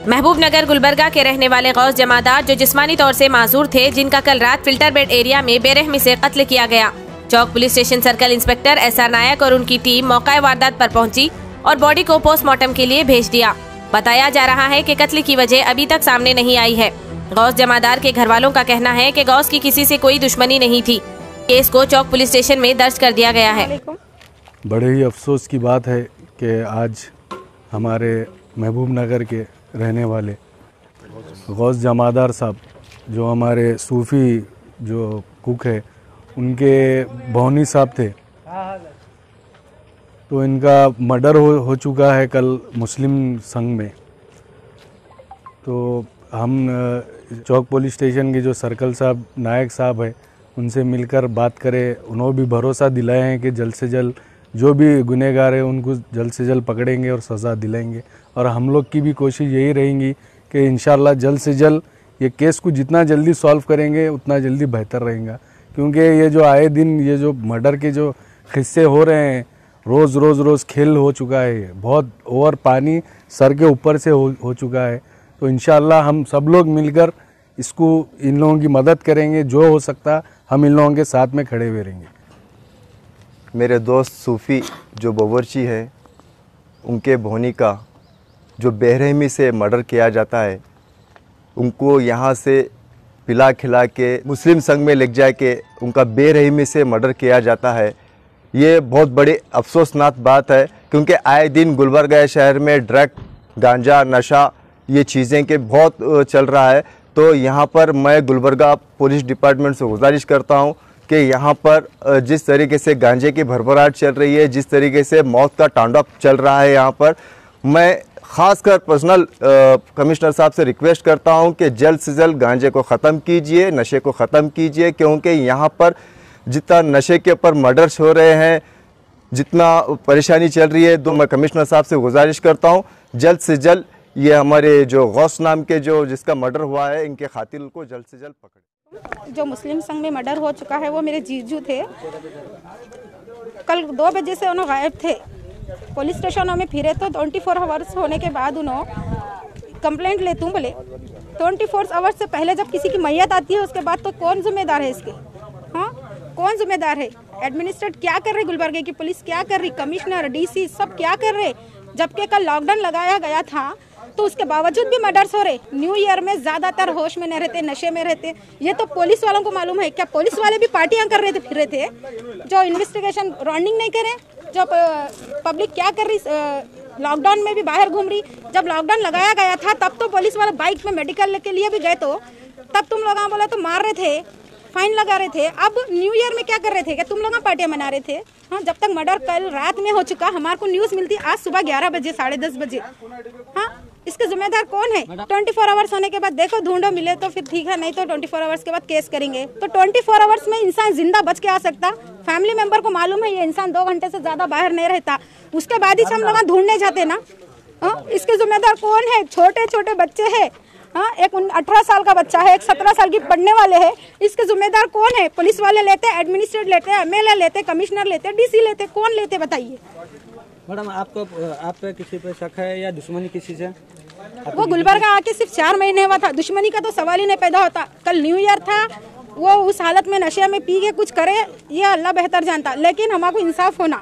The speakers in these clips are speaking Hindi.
महबूब नगर गुलबर्गा के रहने वाले गौस जमादार जो जिस्मानी तौर से माजूर थे, जिनका कल रात फिल्टर बेड एरिया में बेरहमी से कत्ल किया गया। चौक police station circle inspector SR Nayak और उनकी टीम मौका वारदात पर पहुंची और बॉडी को पोस्टमार्टम के लिए भेज दिया। बताया जा रहा है कि कत्ल की वजह अभी तक सामने नहीं आई है। गौस जमादार के घर वालों का कहना है कि गौस की किसी से कोई दुश्मनी नहीं थी। केस को चौक पुलिस स्टेशन में दर्ज कर दिया गया है। बड़े ही अफसोस की बात है कि आज हमारे महबूब नगर के रहने वाले गौस जमादार साहब, जो हमारे सूफ़ी जो कुक है, उनके भौनी साहब थे, तो इनका मर्डर हो चुका है कल मुस्लिम संघ में। तो हम चौक पुलिस स्टेशन के जो सर्कल साहब नायक साहब है, उनसे मिलकर बात करें। उन्होंने भी भरोसा दिलाए हैं कि जल्द से जल्द जो भी गुनहगार है उनको जल्द से जल्द पकड़ेंगे और सज़ा दिलाएंगे। और हम लोग की भी कोशिश यही रहेंगी कि इंशाल्लाह जल्द से जल्द ये केस को जितना जल्दी सॉल्व करेंगे उतना जल्दी बेहतर रहेगा। क्योंकि ये जो आए दिन ये जो मर्डर के जो किस्से हो रहे हैं, रोज़ खेल हो चुका है, बहुत ओवर पानी सर के ऊपर से हो चुका है। तो इंशाल्लाह हम सब लोग मिलकर इसको इन लोगों की मदद करेंगे। जो हो सकता हम इन लोगों के साथ में खड़े हुए रहेंगे। मेरे दोस्त सूफ़ी जो बावर्ची है, उनके भौनी का जो बेरहमी से मर्डर किया जाता है, उनको यहाँ से पिला खिला के मुस्लिम संघ में लेके जाके उनका बेरहमी से मर्डर किया जाता है। ये बहुत बड़ी अफसोसनाक बात है, क्योंकि आए दिन गुलबर्गा शहर में ड्रग, गांजा, नशा ये चीज़ें के बहुत चल रहा है। तो यहाँ पर मैं गुलबर्गा पुलिस डिपार्टमेंट से गुजारिश करता हूँ कि यहाँ पर जिस तरीके से गांजे की भरभराट चल रही है, जिस तरीके से मौत का तांडव चल रहा है, यहाँ पर मैं ख़ासकर पर्सनल कमिश्नर साहब से रिक्वेस्ट करता हूँ कि जल्द से जल्द गांजे को ख़त्म कीजिए, नशे को ख़त्म कीजिए। क्योंकि यहाँ पर जितना नशे के ऊपर मर्डर्स हो रहे हैं, जितना परेशानी चल रही है, तो मैं कमिश्नर साहब से गुजारिश करता हूँ जल्द से जल्द ये हमारे जो गौस नाम के जो जिसका मर्डर हुआ है, इनके कातिल को जल्द से जल्द पकड़े। जो मुस्लिम संघ में मर्डर हो चुका है वो मेरे जीजू थे। कल 2 बजे से उन्होंने गायब थे। पुलिस स्टेशनों में फिरे तो 24 आवर्स होने के बाद उन्होंने कंप्लेंट ले तूँ बोले 24 आवर्स से पहले जब किसी की मैयत आती है उसके बाद तो कौन जिम्मेदार है इसके? हाँ, कौन जिम्मेदार है? एडमिनिस्ट्रेट क्या कर रही, गुलबर्गे की पुलिस क्या कर रही, कमिश्नर, DC सब क्या कर रहे? जबकि कल लॉकडाउन लगाया गया था तो उसके बावजूद भी मर्डर्स हो रहे। न्यू ईयर में ज्यादातर होश में नहीं रहते, नशे में रहते। ये तो पुलिस वालों को मालूम है। क्या पुलिस वाले भी पार्टियां कर रहे थे, फिर रहे थे, जो इन्वेस्टिगेशन राउंडिंग नहीं करे? जो पब्लिक क्या कर रही, लॉकडाउन में भी बाहर घूम रही। जब लॉकडाउन लगाया गया था तब तो पुलिस वाले बाइक में मेडिकल के लिए भी गए, तो तब तुम लोग बोला तो मार रहे थे, फाइन लगा रहे थे। अब न्यू ईयर में क्या कर रहे थे? क्या तुम लोग पार्टियां मना रहे थे? हाँ, जब तक मर्डर कल रात में हो चुका, हमारे को न्यूज मिलती आज सुबह 11 बजे, 10:30 बजे। हाँ, इसके जिम्मेदार कौन है? 24 आवर्स होने के बाद देखो ढूंढो, मिले तो फिर ठीक है, नहीं तो 24 आवर्स के बाद केस करेंगे। तो 24 आवर्स में इंसान जिंदा बच के आ सकता? फैमिली मेंबर को मालूम है ये इंसान 2 घंटे से ज्यादा बाहर नहीं रहता, उसके बाद ही हम लोग ढूंढने जाते ना। इसके जिम्मेदार कौन है? छोटे छोटे बच्चे हैं। हाँ, एक 18 साल का बच्चा है, एक 17 साल की पढ़ने वाले हैं। इसके जिम्मेदार कौन है? पुलिस वाले लेते, एडमिनिस्ट्रेट लेते, MLA लेते, कमिश्नर लेते, DC लेते, कौन लेते बताइए? मैडम, आपको आप पे किसी पे शक है या दुश्मनी किसी से? वो गुलबर्गा आके सिर्फ 4 महीने हुआ था, दुश्मनी का तो सवाल ही नहीं पैदा होता। कल न्यू ईयर था, वो उस हालत में नशे में पी के कुछ करे, ये अल्लाह बेहतर जानता। लेकिन हमारे इंसाफ होना,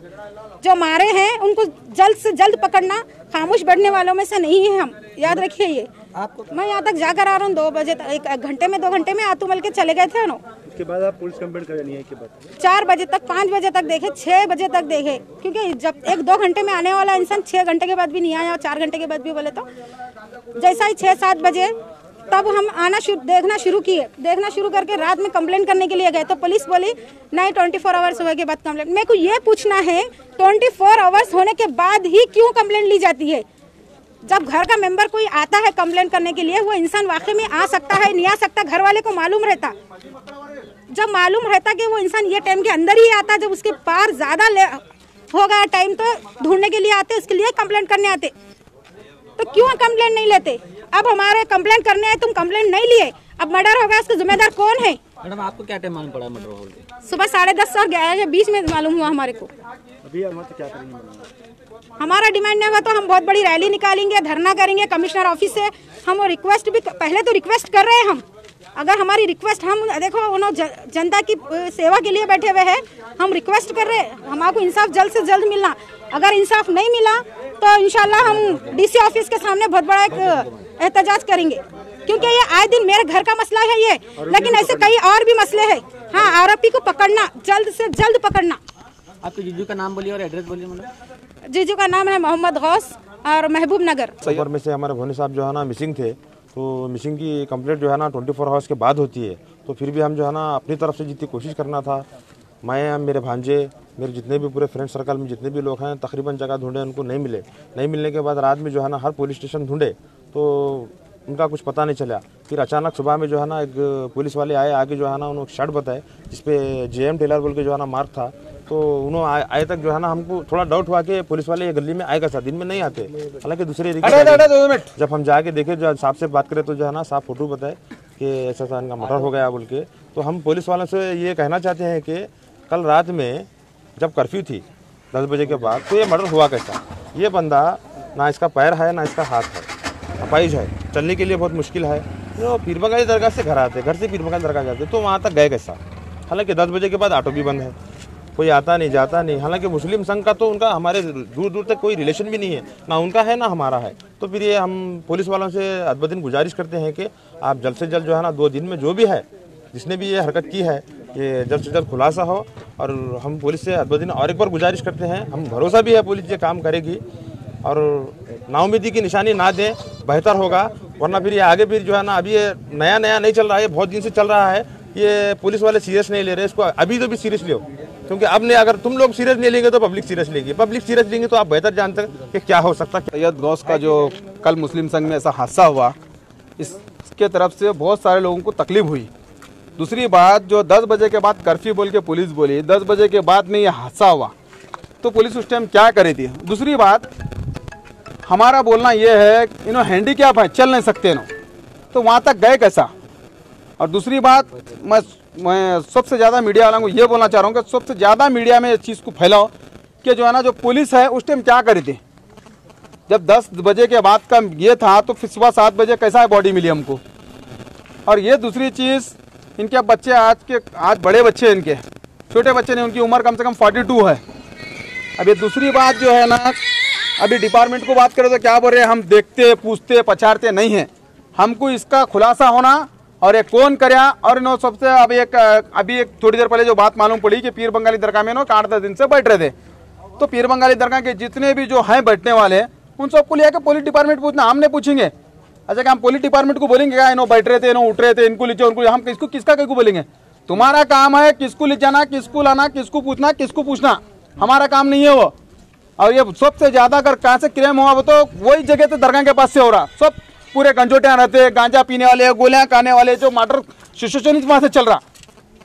जो मारे हैं उनको जल्द से जल्द पकड़ना। खामोश बैठने वालों में से नहीं है हम, याद रखिए ये। मैं यहाँ तक जाकर आ रहा हूँ 2 बजे तक, 1 घंटे में 2 घंटे में आतूमल के चले गए थे ना। उसके बाद आप पुलिस कंप्लेंट करनी है? 4 बजे तक, 5 बजे तक देखे, 6 बजे तक देखे। क्योंकि जब 1-2 घंटे में आने वाला इंसान 6 घंटे के बाद भी नहीं आया और 4 घंटे के बाद भी बोले तो जैसा ही 6-7 बजे तब हम आना देखना शुरू किए। देखना शुरू करके रात में कंप्लेंट करने के लिए गए तो पुलिस बोली नहीं 24 आवर्स होने के बाद कंप्लेंट। मेरे को ये पूछना है 24 आवर्स होने के बाद ही क्यों कंप्लेंट ली जाती है? जब घर का मेंबर कोई आता है कंप्लेंट करने के लिए, वो इंसान वाकई में आ सकता है, नहीं आ सकता, घर वाले को मालूम रहता। जब मालूम रहता कि वो इंसान ये टाइम के अंदर ही आता, जब उसके पार ज्यादा हो गया टाइम तो ढूंढने के लिए आते, उसके लिए कंप्लेंट करने आते। तो क्यों कंप्लेंट नहीं लेते? अब हमारे कंप्लेंट करने आए, तुम कंप्लेंट नहीं लिए, अब मर्डर होगा, उसका जिम्मेदार कौन है? मैडम, आपको क्या टाइम मालूम पड़ा मर्डर हो? सुबह 10:30 और 11 के बीच में मालूम हुआ हमारे को। अभी हम क्या करेंगे? हमारा डिमांड नहीं होगा तो हम बहुत बड़ी रैली निकालेंगे, धरना करेंगे कमिश्नर ऑफिस से। हम रिक्वेस्ट भी पहले तो रिक्वेस्ट कर रहे हैं हम, अगर हमारी रिक्वेस्ट हम देखो उन्होंने जनता की सेवा के लिए बैठे हुए हैं, हम रिक्वेस्ट कर रहे हैं हमको इंसाफ जल्द से जल्द मिलना। अगर इंसाफ नहीं मिला तो इंशाल्लाह हम डीसी ऑफिस के सामने बहुत बड़ा एक एहतजाज करेंगे, क्योंकि ये आए दिन मेरे घर का मसला है ये, लेकिन ऐसे कई और भी मसले हैं। हाँ, आरोपी को पकड़ना, जल्द से जल्द पकड़ना। आपके जीजू का नाम बोलिए और एड्रेस बोलिए। मतलब जीजू का नाम है मोहम्मद गौस और महबूब नगर। सफर में से हमारे भोनी साहब जो है ना मिसिंग थे, तो मिसिंग की कंप्लेंट जो है ना 24 आवर्स के बाद होती है। तो फिर भी हम जो है ना अपनी तरफ से जितनी कोशिश करना था, मैं, मेरे भांजे, मेरे जितने भी पूरे फ्रेंड सर्कल में जितने भी लोग हैं, तकरीबन जगह ढूंढे, उनको नहीं मिले। नहीं मिलने के बाद रात में जो है ना हर पुलिस स्टेशन ढूंढे तो उनका कुछ पता नहीं चला। फिर अचानक सुबह में जो है ना एक पुलिस वाले आए, आगे जो है ना उन्होंने शर्ट बताए जिसपे JM टेलर बोल के जो है ना मार्क था। तो उन्होंने आए तक जो है ना हमको थोड़ा डाउट हुआ कि पुलिस वाले ये गली में आएगा साथ, दिन में नहीं आते। हालांकि दूसरे जब हम जाके देखे, जो साहब से बात करें तो जो है ना साहब फोटो बताए कि ऐसा सा इनका मर्डर हो गया बोल के। तो हम पुलिस वालों से ये कहना चाहते हैं कि कल रात में जब कर्फ्यू थी 10 बजे के बाद, तो ये मर्डर हुआ कैसा? ये बंदा ना इसका पैर है ना इसका हाथ है, अपाइज है, चलने के लिए बहुत मुश्किल है। जो पीर बंगाली दरगाह से घर आते, घर से पीर बंगाली दरगाह जाते, तो वहाँ तक गए कैसा? हालांकि 10 बजे के बाद ऑटो भी बंद है, कोई आता नहीं जाता नहीं। हालांकि मुस्लिम संघ का तो उनका हमारे दूर दूर तक कोई रिलेशन भी नहीं है, ना उनका है ना हमारा है। तो फिर ये हम पुलिस वालों से अदबदिन गुजारिश करते हैं कि आप जल्द से जल्द जो है ना 2 दिन में जो भी है, जिसने भी ये हरकत की है, ये जल्द से जल्द खुलासा हो। और हम पुलिस से अदबदिन और एक बार गुजारिश करते हैं, हम भरोसा भी है पुलिस ये काम करेगी, और नाउमीदी की निशानी ना दें, बेहतर होगा। वरना फिर ये आगे फिर जो है ना, अभी ये नया नहीं चल रहा है, बहुत दिन से चल रहा है, ये पुलिस वाले सीरियस नहीं ले रहे इसको। अभी तो भी सीरियस लो, क्योंकि अब नहीं, अगर तुम लोग सीरियस नहीं लेंगे तो पब्लिक सीरियस लेगी। पब्लिक सीरियस लेंगे तो आप बेहतर जानते हैं कि क्या हो सकता है। सैयद गौस का जो कल मुस्लिम संघ में ऐसा हादसा हुआ, इसके तरफ से बहुत सारे लोगों को तकलीफ हुई। दूसरी बात, जो 10 बजे के बाद कर्फ्यू बोल के पुलिस बोली, 10 बजे के बाद में ये हादसा हुआ, तो पुलिस उस टाइम क्या करी थी? दूसरी बात, हमारा बोलना ये है इन्होंने हैंडीकैप है, चल नहीं सकते इन्हों, तो वहाँ तक गए कैसा? और दूसरी बात, मैं सबसे ज़्यादा मीडिया वालों को ये बोलना चाह रहा हूँ कि सबसे ज़्यादा मीडिया में इस चीज़ को फैलाओ कि जो है ना, जो पुलिस है उस टाइम क्या करी थी? जब 10 बजे के बाद का ये था, तो फिर सुबह 7 बजे कैसा है बॉडी मिली हमको? और ये दूसरी चीज़, इनके बच्चे आज बड़े बच्चे, इनके छोटे बच्चे नहीं, उनकी उम्र कम से कम 42 है। अब ये दूसरी बात जो है ना, अभी डिपार्टमेंट को बात करें तो क्या बोल रहे हैं, हम देखते, पूछते, पछाड़ते नहीं हैं। हमको इसका खुलासा होना और ये कौन कराया। और इन्होंने सबसे अभी एक थोड़ी देर पहले जो बात मालूम पड़ी कि पीर बंगाली दरगाह में 8-10 दिन से बैठ रहे थे, तो पीर बंगाली दरगाह के जितने भी जो हैं बैठने वाले, उन सबको लिया के पुलिस डिपार्टमेंट पूछना, हमने पूछेंगे। अच्छा, क्या हम पुलिस डिपार्टमेंट को बोलेंगे क्या इन्हों बैठ रहे थे, इन्हों उठ रहे थे, इनको लीजिए उनको? हम किसका बोलेंगे? तुम्हारा काम है किसको ले जाना, किसको लाना, किसको पूछना, किसको पूछना, हमारा काम नहीं है वो। और ये सबसे ज्यादा अगर कहाँ से क्राइम हुआ, वो तो वही जगह तो दरगाह के पास से हो रहा। सब पूरे गंजोटियाँ रहते, गांजा पीने वाले, गोलियां खाने वाले, जो मर्डर सिचुएशन वहाँ से चल रहा।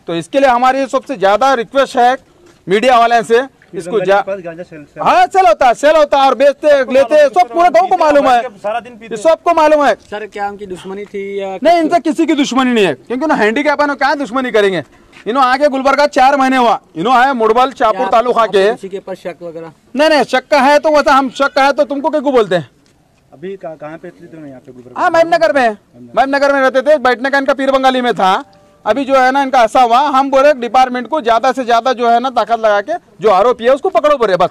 तो इसके लिए हमारी सबसे ज्यादा रिक्वेस्ट है मीडिया वाले से, इसको हाँ सेल होता है और बेचते लेते, सब पूरे गाँव को मालूम है, सारा दिन सबको मालूम है। सर, क्या उनकी दुश्मनी थी या नहीं? इनसे किसी की दुश्मनी नहीं है, क्योंकि उन्हें हैंडीकैप है, क्या दुश्मनी करेंगे? इन्हों आगे गुलबर्गा 4 महीने हुआ, इन्हों है मुड़बल शाहपुर तालुका के। किसी के ऊपर शक वगैरह नहीं, शक है तो वैसा हम शक है तो तुमको क्यों बोलते हैं? अभी कहाँ पे थे यहाँ पे? हाँ, महबूबनगर में रहते थे, बैठने का इनका पीर बंगाली में था। अभी जो है ना इनका ऐसा हुआ, हम बोले डिपार्टमेंट को ज्यादा से ज्यादा जो है ना ताकत लगा के जो आरोपी है उसको पकड़ो बोले बस।